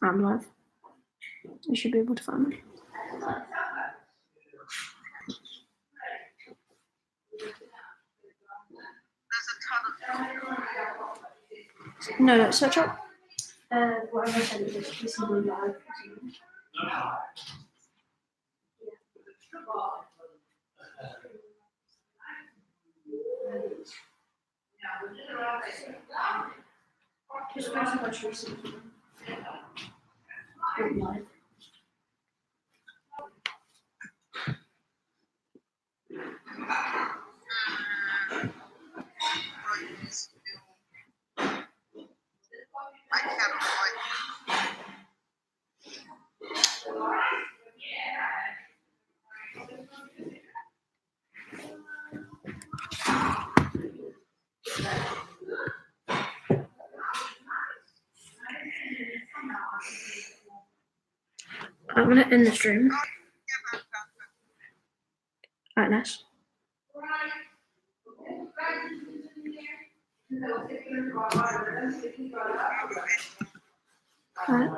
I'm live. You should be able to find me. No, search up. Whatever I said, it's live. Just press the button recently. Live. I'm gonna end the stream. Alright, nice. Alright.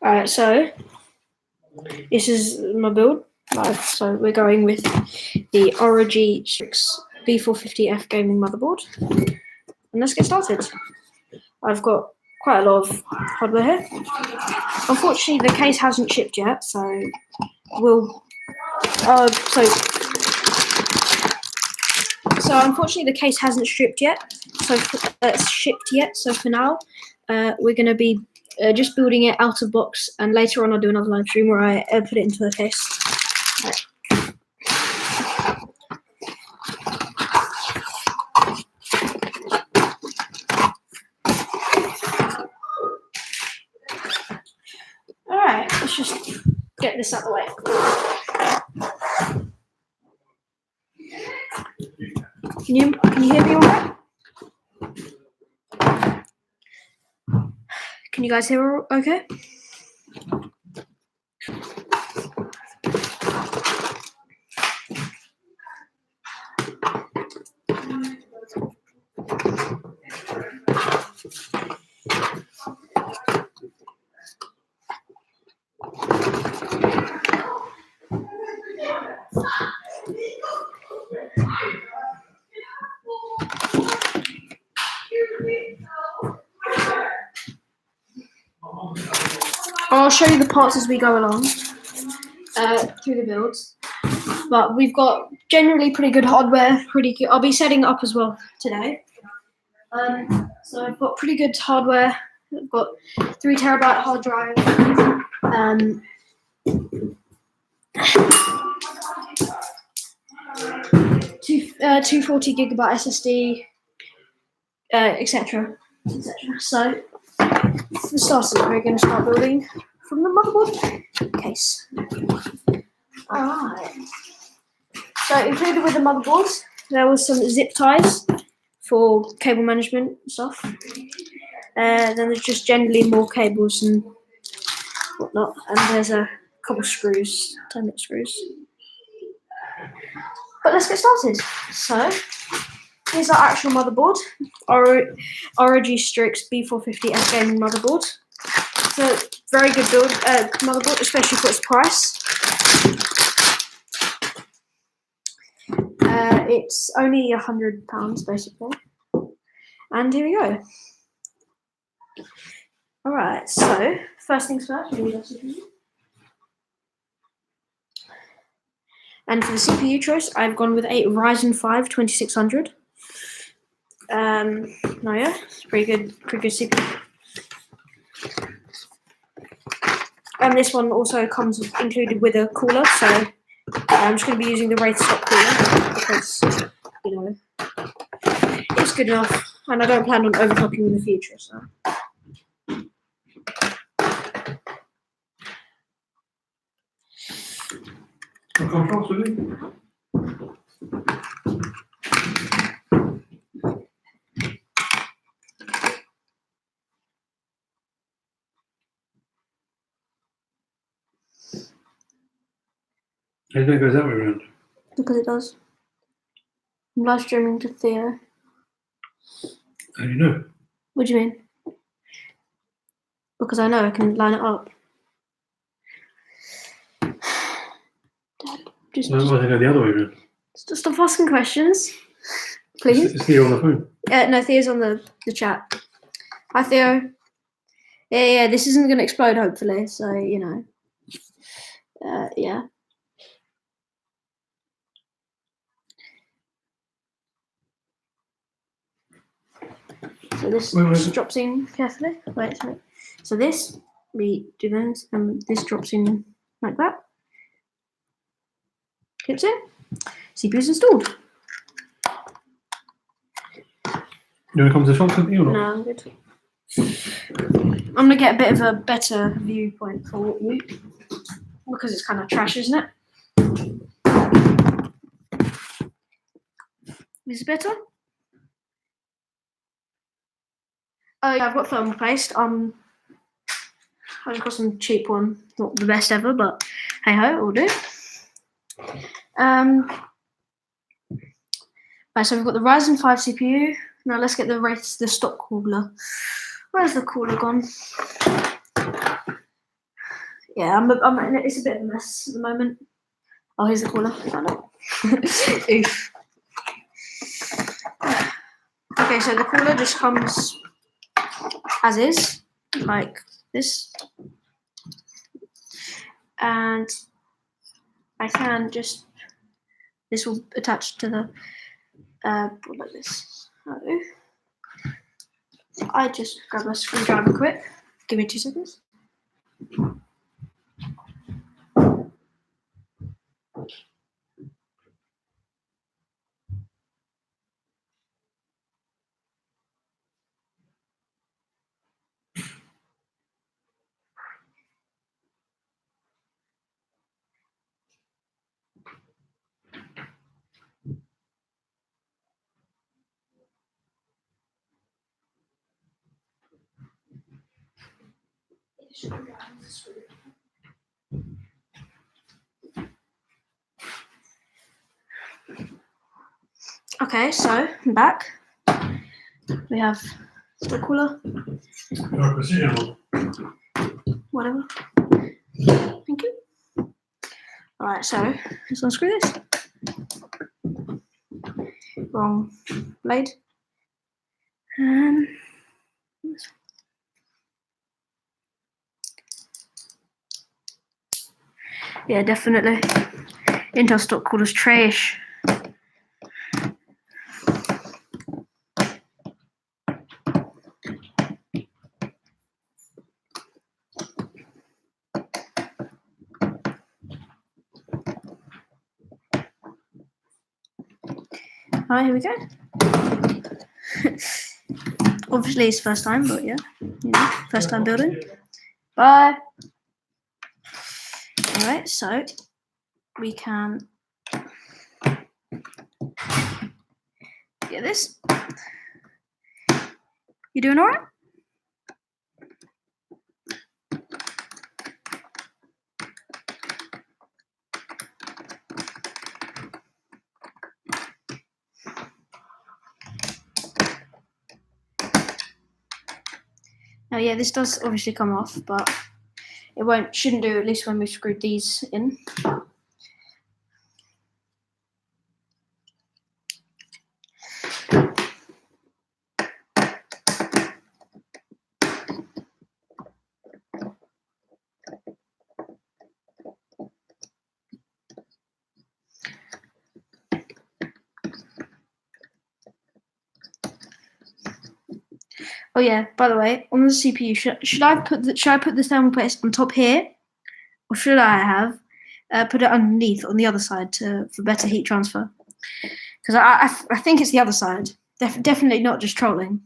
Alright, so this is my build live. So we're going with the ROG Strix B450F gaming motherboard. And let's get started. I've got quite a lot of hardware here. Unfortunately, the case hasn't shipped yet, so we'll. So unfortunately, the case hasn't shipped yet. So for now, we're going to be just building it out of box, and later on I'll do another live stream where I put it into a case. Right. Alright, let's just get this out of the way. Can you hear me all right? Can you guys hear okay? I'll show you the parts as we go along through the builds. But we've got generally pretty good hardware. I'll be setting it up as well today. So I've got pretty good hardware. I've got 3 terabyte hard drive. 240 gigabyte SSD, etc. So for starters, we're going to start building from the motherboard case. Alright. So included with the motherboard, there was some zip ties for cable management stuff. Then there's just generally more cables and whatnot, and there's a couple screws, 10-minute screws. But let's get started. So here's our actual motherboard, ROG Strix B450F gaming motherboard. It's a very good build motherboard, especially for its price. It's only £100 basically. And here we go. Alright, so first things first, we need our CPU. And for the CPU choice, I've gone with a Ryzen 5 2600. Yeah, it's pretty good CPU. And this one also comes included with a cooler, so I'm just going to be using the Raidstock cooler because, you know, it's good enough, and I don't plan on overclocking in the future. So I'll come across with you. How do you think it goes that way around? Because it does. I'm live streaming to Theo. How do you know? What do you mean? Because I know I can line it up. Dad, just Why do I go the other way around? stop asking questions, please. Is Theo on the phone? No, Theo's on the chat. Hi, Theo. Yeah, this isn't going to explode, hopefully, so, you know. Yeah. So this just drops in carefully. Wait, sorry. So this, we do this, and this drops in like that. Clips in. CPU's installed. You want to come to the front with me or not? No, I'm good. I'm gonna get a bit of a better viewpoint for you because it's kind of trash, isn't it? Is it better? Oh yeah, I've got thermal paste. I just got some cheap one, not the best ever, but hey ho, it'll do. Right, so we've got the Ryzen 5 CPU. Now let's get the stock cooler. Where's the cooler gone? Yeah, it's a bit of a mess at the moment. Oh, here's the cooler. Found it. Oof. Okay, so the cooler just comes as is, like this. And I can just, this will attach to the board like this. So I just grab a screwdriver quick. Give me 2 seconds. Okay, so I'm back. We have the cooler. Whatever. Thank you. Alright, so let's unscrew this. Wrong blade. And yeah, definitely. Intel stock cooler's trash. Alright, here we go. Obviously it's first time, but yeah, you know, first time building. Bye. Alright, so we can get this. You doing alright? Oh yeah, this does obviously come off, but it shouldn't do, at least when we've screwed these in. Oh yeah, by the way, on the CPU, should I put the thermal paste on top here, or should I have put it underneath on the other side for better heat transfer? Because I think it's the other side. Definitely not just trolling.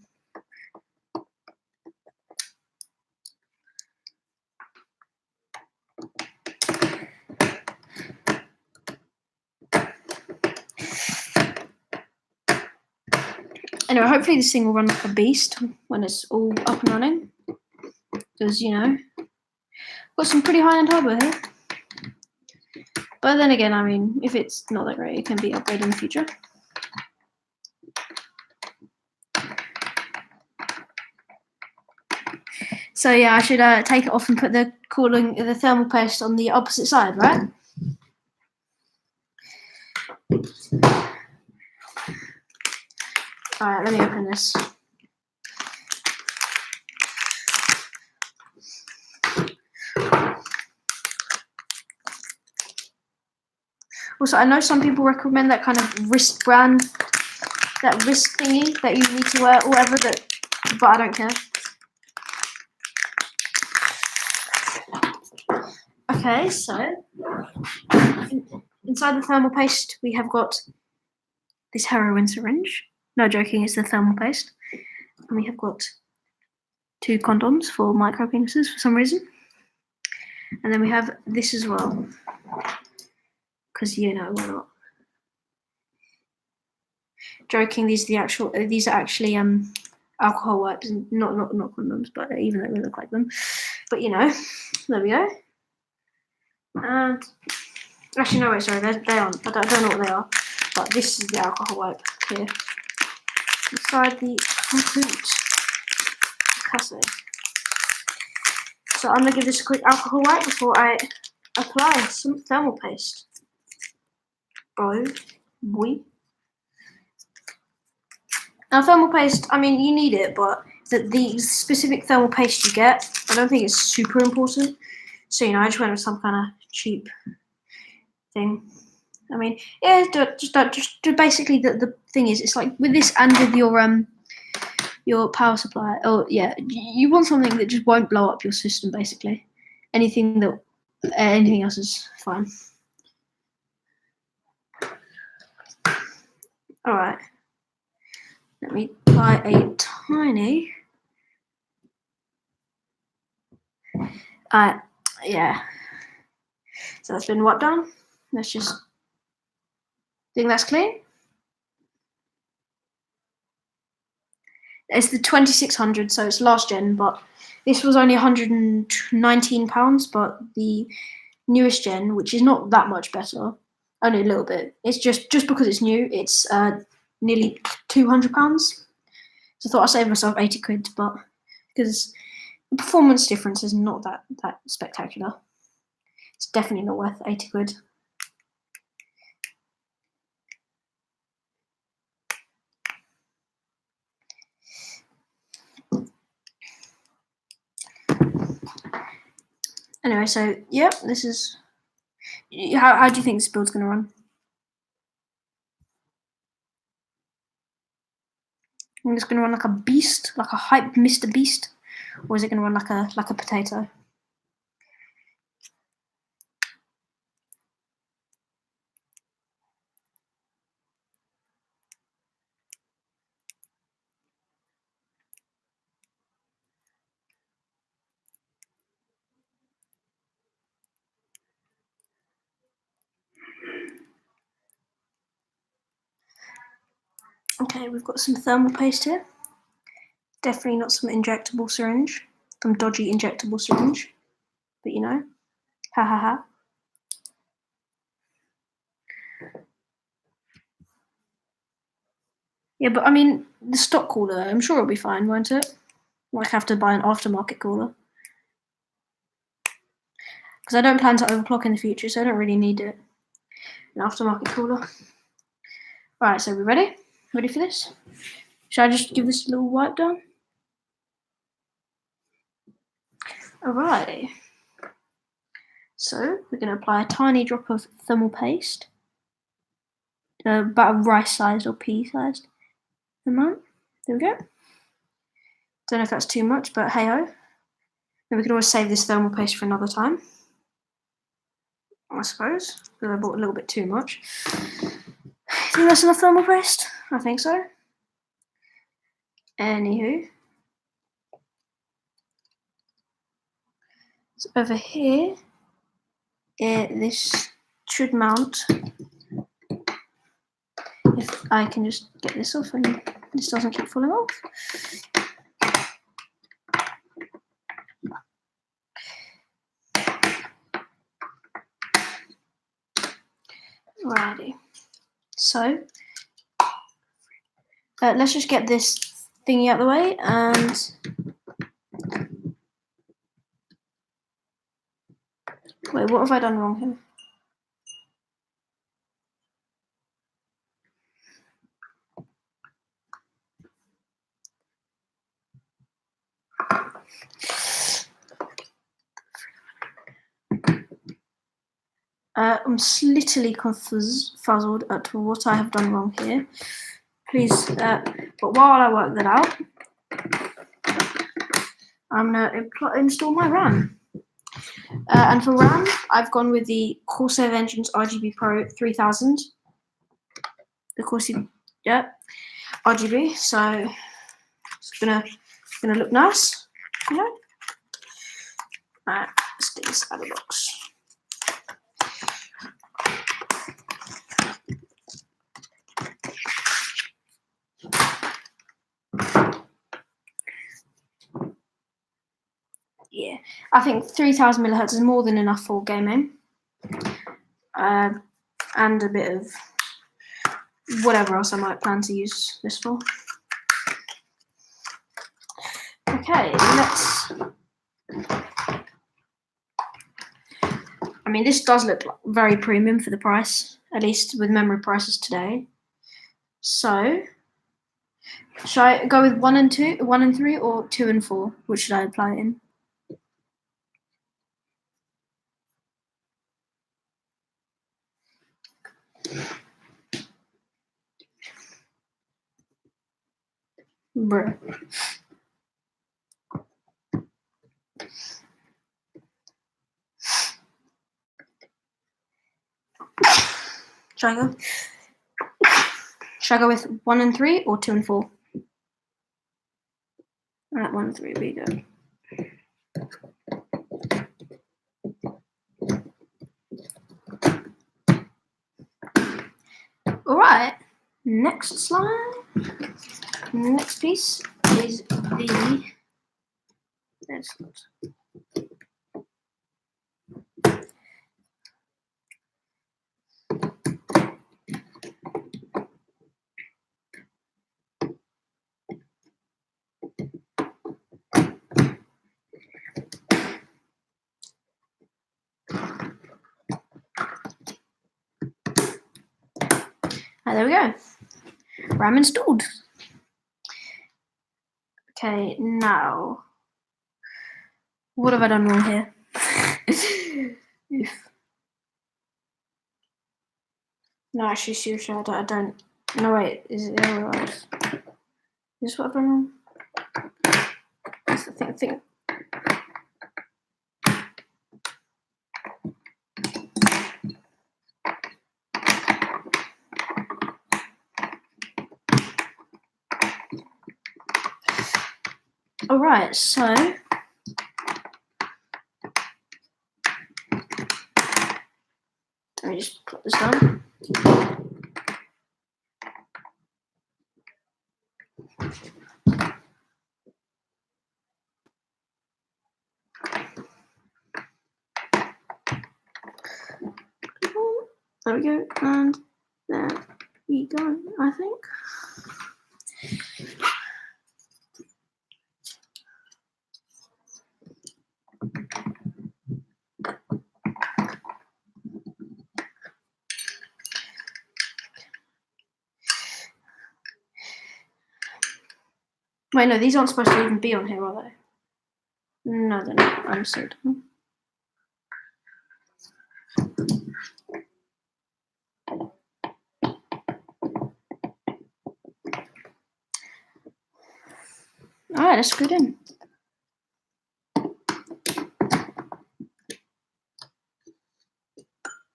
Anyway, hopefully this thing will run like a beast when it's all up and running. Because, you know, got some pretty high-end hardware here. But then again, I mean, if it's not that great, it can be upgraded in the future. So yeah, I should take it off and put the thermal paste on the opposite side, right? All right, let me open this. Also, I know some people recommend that kind of wristband, that wrist thingy that you need to wear, or whatever. But I don't care. Okay, so inside the thermal paste, we have got this heroin syringe. No joking, it's the thermal paste. And we have got 2 condoms for micro penises for some reason. And then we have this as well. Because, you know, why not? Joking, these are actually alcohol wipes, not condoms, but even though they look like them. But you know, there we go. And actually, no, wait, sorry, they aren't. I don't know what they are, but this is the alcohol wipe here inside the complete cassette. So I'm gonna give this a quick alcohol wipe before I apply some thermal paste. Boy. Now, thermal paste, I mean, you need it, but the specific thermal paste you get, I don't think it's super important. So, you know, I just went with some kind of cheap thing. I mean, yeah, just basically the thing is, it's like with this and with your power supply. Oh, yeah, you want something that just won't blow up your system. Basically, anything else is fine. All right. Let me apply a tiny. Yeah. So that's been wiped down. Let's just think that's clean. It's the 2600, so it's last gen, but this was only £119. But the newest gen, which is not that much better, only a little bit. It's just because it's new, it's nearly £200. So I thought I'd save myself 80 quid, but because the performance difference is not that spectacular. It's definitely not worth 80 quid. Anyway, so yeah, this is how do you think this build's gonna run? I think it's gonna run like a beast, like a hype Mr. Beast, or is it gonna run like a potato? Okay, we've got some thermal paste here. Definitely not some injectable syringe, some dodgy injectable syringe, but you know, ha ha ha. Yeah, but I mean, the stock cooler, I'm sure it'll be fine, won't it? Might have to buy an aftermarket cooler. Because I don't plan to overclock in the future, so I don't really need it. An aftermarket cooler. Right, so we're ready? Ready for this? Should I just give this a little wipe down? Alright. So we're going to apply a tiny drop of thermal paste. About a rice-sized or pea-sized amount. There we go. Don't know if that's too much, but hey-ho. Then we can always save this thermal paste for another time, I suppose, because I bought a little bit too much. Think that's enough thermal paste? I think so. Anywho. So over here, this should mount. If I can just get this off and this doesn't keep falling off. Righty. So let's just get this thingy out of the way and wait, what have I done wrong here? I'm slightly confuzzled at what I have done wrong here. Please, but while I work that out, I'm going to install my RAM. And for RAM, I've gone with the Corsair Vengeance RGB Pro 3000. The Corsair, yeah, RGB. So it's gonna look nice, you know. Alright, let's get this out of the box. Yeah, I think 3000 millihertz is more than enough for gaming, and a bit of whatever else I might plan to use this for. Okay, let's. I mean, this does look very premium for the price, at least with memory prices today. So, should I go with 1 and 2, 1 and 3, or 2 and 4? Which should I apply it in? Bruh. Should I go with 1 and 3 or 2 and 4? Alright, 1 and 3, we go. Alright, next slide. Next piece is the. There we go. RAM installed. Okay, now what have I done wrong here? No, actually, seriously, I don't. No, wait, is it otherwise? Is this what I've done wrong? That's the thing. Alright, so let me just put this down. There we go, and there we go, I think. Wait, no, these aren't supposed to even be on here, are they? No, they're not. I'm so dumb. Alright, let's screw it in.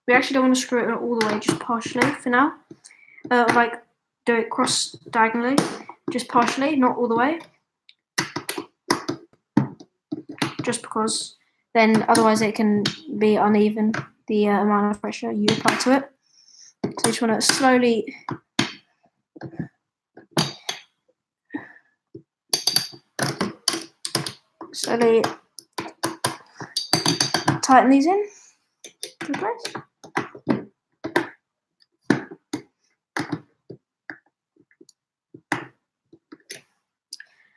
We actually don't want to screw it in all the way, just partially for now. Like, do it cross diagonally, just partially, not all the way. Just because then otherwise it can be uneven, the amount of pressure you apply to it. So you just want to slowly slowly tighten these in to place.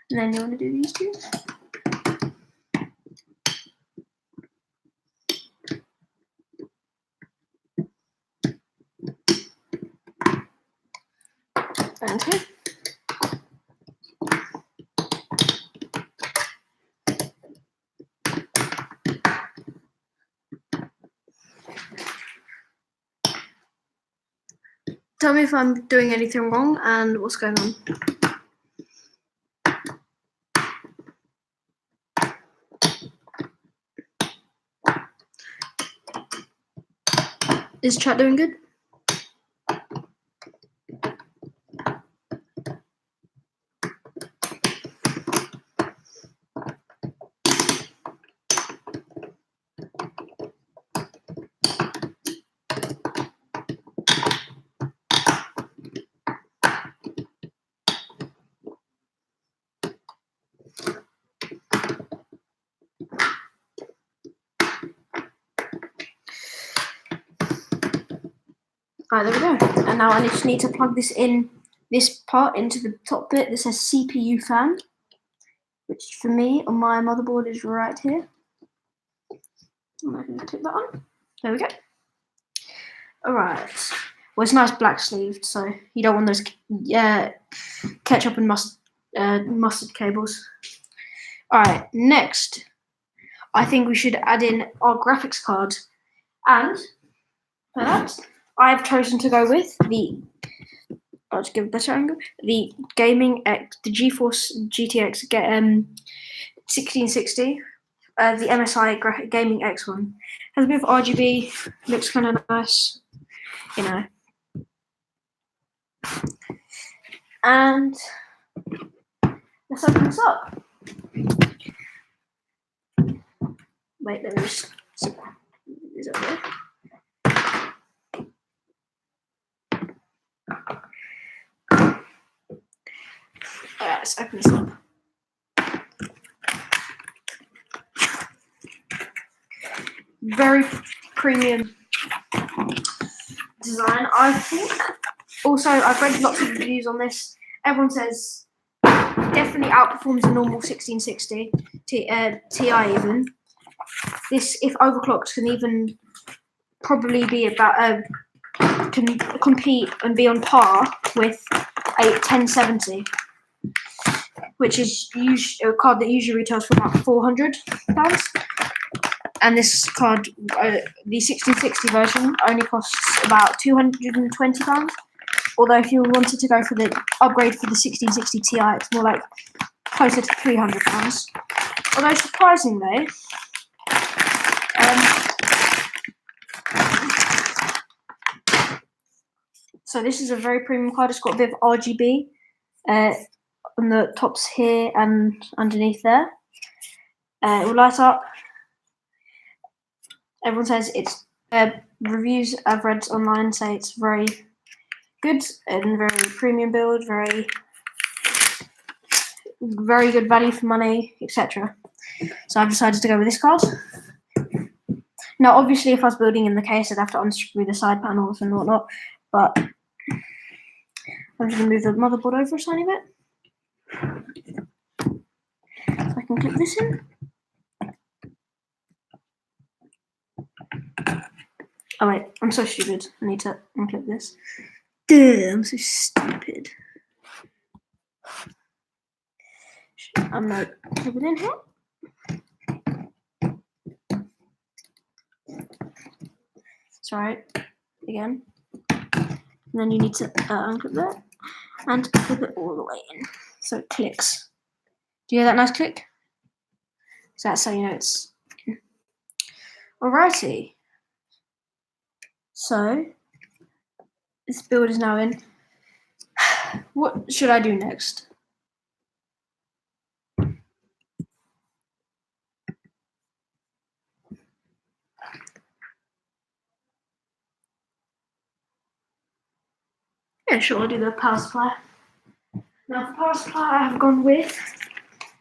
And then you want to do these two. And here. Tell me if I'm doing anything wrong and what's going on. Is chat doing good? Alright, there we go. And now I just need to plug this part into the top bit that says CPU fan, which for me on my motherboard is right here. And I can click that on. There we go. Alright. Well, it's nice black sleeved, so you don't want those ketchup and mustard cables. Alright, next, I think we should add in our graphics card. And for that, I've chosen to go with I'll just give a better angle, the GeForce GTX 1660, the MSI Gaming X one. Has a bit of RGB, looks kind of nice, you know. And let's open this up. Wait, let me just is over there. Alright, let's open this up. Very premium design, I think. Also, I've read lots of reviews on this. Everyone says definitely outperforms the normal 1660 Ti even. This, if overclocked, can even probably be about can compete and be on par with a 1070, which is a card that usually retails for about £400. And this card, the 1660 version, only costs about £220. Although if you wanted to go for the upgrade for the 1660 Ti, it's more like closer to £300. Although surprisingly, so this is a very premium card. It's got a bit of RGB on the tops here and underneath there. It will light up. Everyone says it's reviews I've read online say it's very good and very premium build, very good value for money, etc. So I've decided to go with this card. Now, obviously, if I was building in the case, I'd have to unscrew the side panels and whatnot, but I'm just going to move the motherboard over a tiny bit. So I can clip this in. Oh wait, I'm so stupid. I need to unclip this. Duh, I'm so stupid. I'm going to clip it in here. It's alright. Again. And then you need to unclip that and clip it all the way in so it clicks. Do you hear that nice click? So that's how you know it's in. Alrighty. So this build is now in. What should I do next? Yeah, sure, I'll do the power supply. Now for power supply I have gone with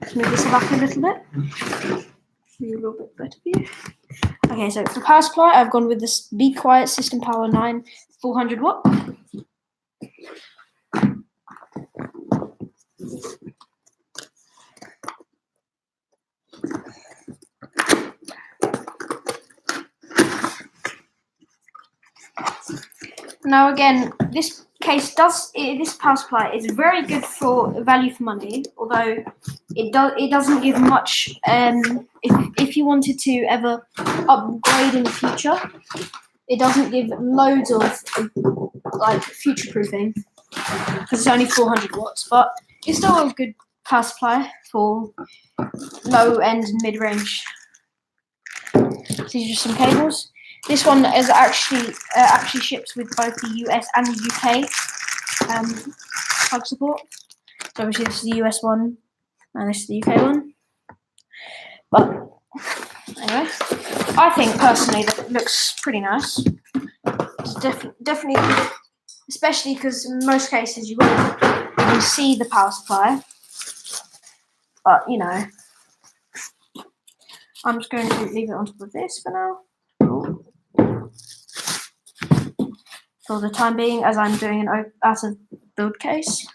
Let's move this back a little bit. Be a little bit better view. Okay, so for power supply, I've gone with this Be Quiet System Power 9 400 watt. Now again, this power supply is very good for value for money, although it doesn't give much. If you wanted to ever upgrade in the future, it doesn't give loads of like future proofing because it's only 400 watts, but it's still a good power supply for low end and mid range. These are some cables. This one is actually ships with both the US and the UK plug support. So obviously this is the US one and this is the UK one. But anyway, I think personally that it looks pretty nice. It's definitely, especially because in most cases you won't even see the power supply. But you know, I'm just going to leave it on top of this for now. For the time being, as I'm doing an out of build case.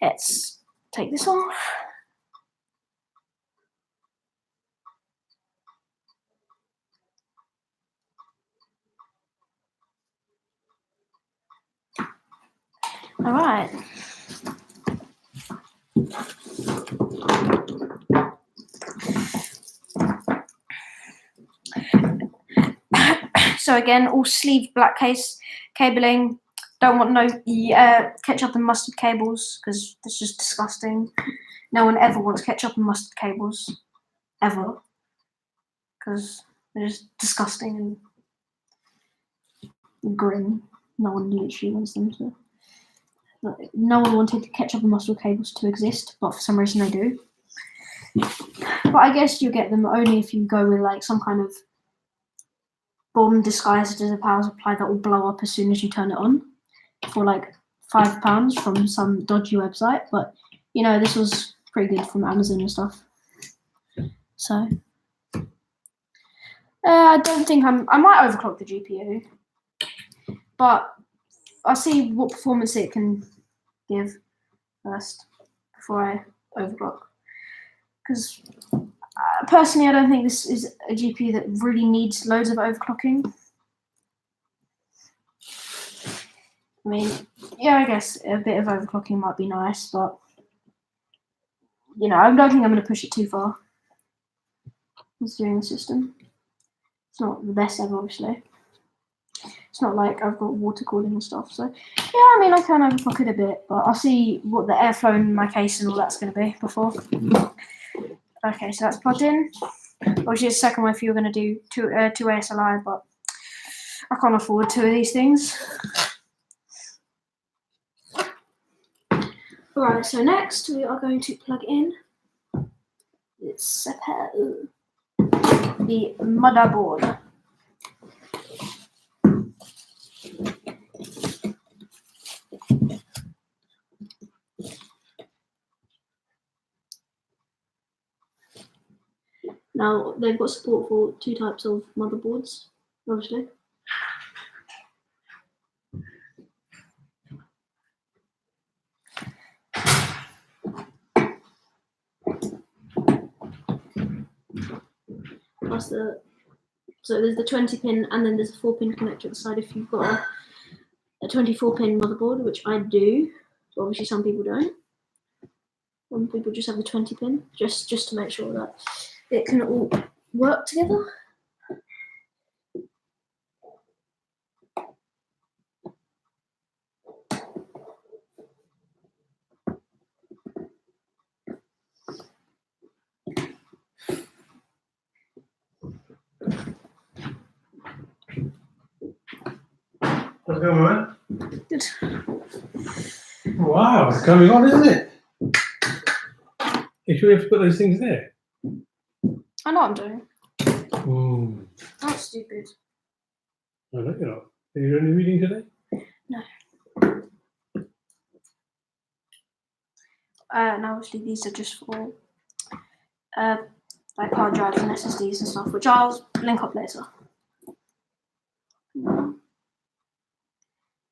Let's take this off. All right. So again, all sleeve black case cabling. Don't want no ketchup and mustard cables because it's just disgusting. No one ever wants ketchup and mustard cables, ever, because they're just disgusting and grim. No one literally wants them to. No one wanted ketchup and mustard cables to exist, but for some reason they do. But I guess you get them only if you go with like some kind of bomb disguised as a power supply that will blow up as soon as you turn it on for like £5 from some dodgy website. But you know, this was pretty good from Amazon and stuff. So I don't think I might overclock the GPU, but I'll see what performance it can give first before I overclock. Because personally, I don't think this is a GPU that really needs loads of overclocking. I mean, yeah, I guess a bit of overclocking might be nice, but you know, I don't think I'm going to push it too far. Considering the system, it's not the best ever, obviously. It's not like I've got water cooling and stuff, so yeah, I mean, I can overclock it a bit, but I'll see what the airflow in my case and all that's going to be before. Okay, so that's plugged in. Obviously, the second one if you're going to do two ASLI, but I can't afford two of these things. Alright, so next we are going to plug in the motherboard. Now, they've got support for two types of motherboards, obviously. Plus so there's the 20 pin and then there's a 4-pin connector at the side if you've got a 24-pin motherboard, which I do. So obviously some people don't. Some people just have the 20 pin, just to make sure that it can all work together. What's going on? Good. Wow, it's going on, isn't it? You sure you have to put those things there? I know what I'm doing. Ooh. That's stupid. I know you're not. Are you doing any reading today? No. And obviously these are just for like hard drives and SSDs and stuff, which I'll link up later.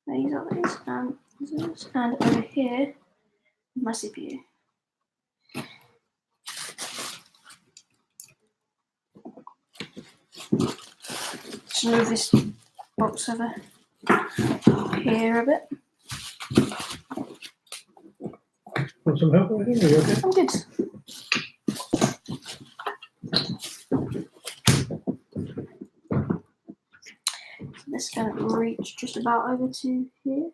These are these, and over here, my CPU. Just move this box over here a bit. Want some help with it? Are you okay? I'm good. This can reach just about over to here.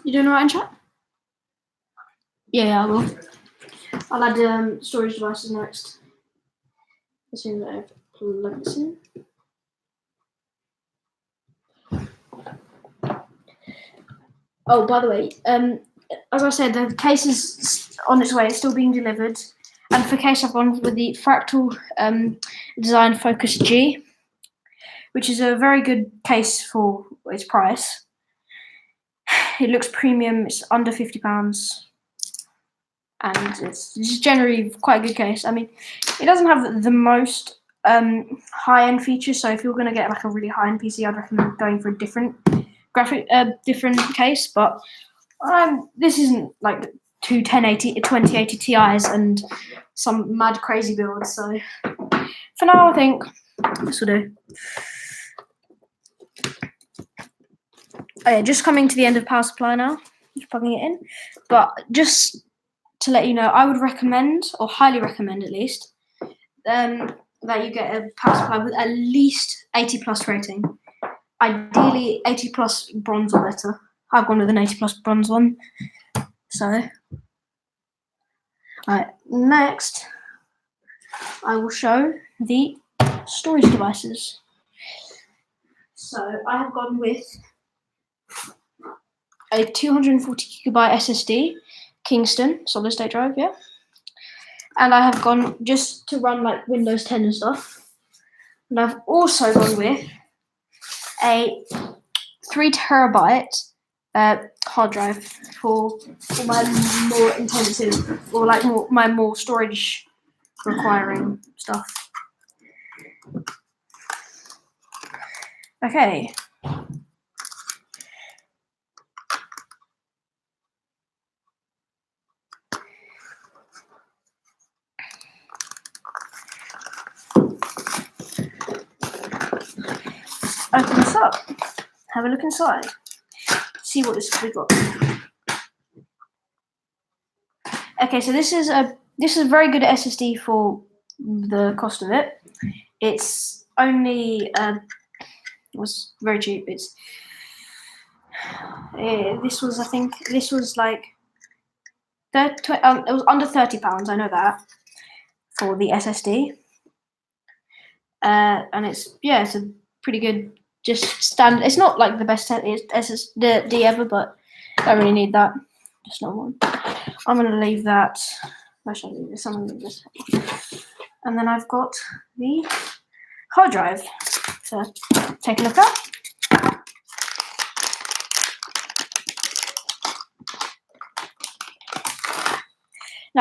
You doing alright in chat? Yeah, I will. I'll add storage devices next. As soon as I've plugged this in. Oh, by the way, as I said, the case is on its way. It's still being delivered. And for case, I've gone with the Fractal Design Focus G, which is a very good case for its price. It looks premium. It's under £50, and it's generally quite a good case. I mean, it doesn't have the most high-end features. So if you're going to get like a really high-end PC, I'd recommend going for a different different case. But this isn't like two 2080 Ti's and some mad crazy builds. So for now, I think this will do. Oh yeah, just coming to the end of power supply now. Just plugging it in. But just to let you know, I would recommend, or highly recommend at least, that you get a power supply with at least 80 plus rating. Ideally 80 plus bronze or better. I've gone with an 80 plus bronze one. So, alright, next I will show the storage devices. So I have gone with a 240 gigabyte SSD, Kingston solid state drive, yeah. And I have gone just to run like Windows 10 and stuff. And I've also gone with a 3 terabyte hard drive for my more intensive or like my more storage requiring stuff. Okay. Open this up. Have a look inside. See what we got. Okay, so this is a very good SSD for the cost of it. It's only it was very cheap. It's this was like it was under £30. I know that for the SSD, and it's a pretty good. Just standard. It's not like the best SSD ever, but I don't really need that. Just not one. I'm gonna leave that. Where should I leave this? I'm gonna leave this. And then I've got the hard drive to take a look at.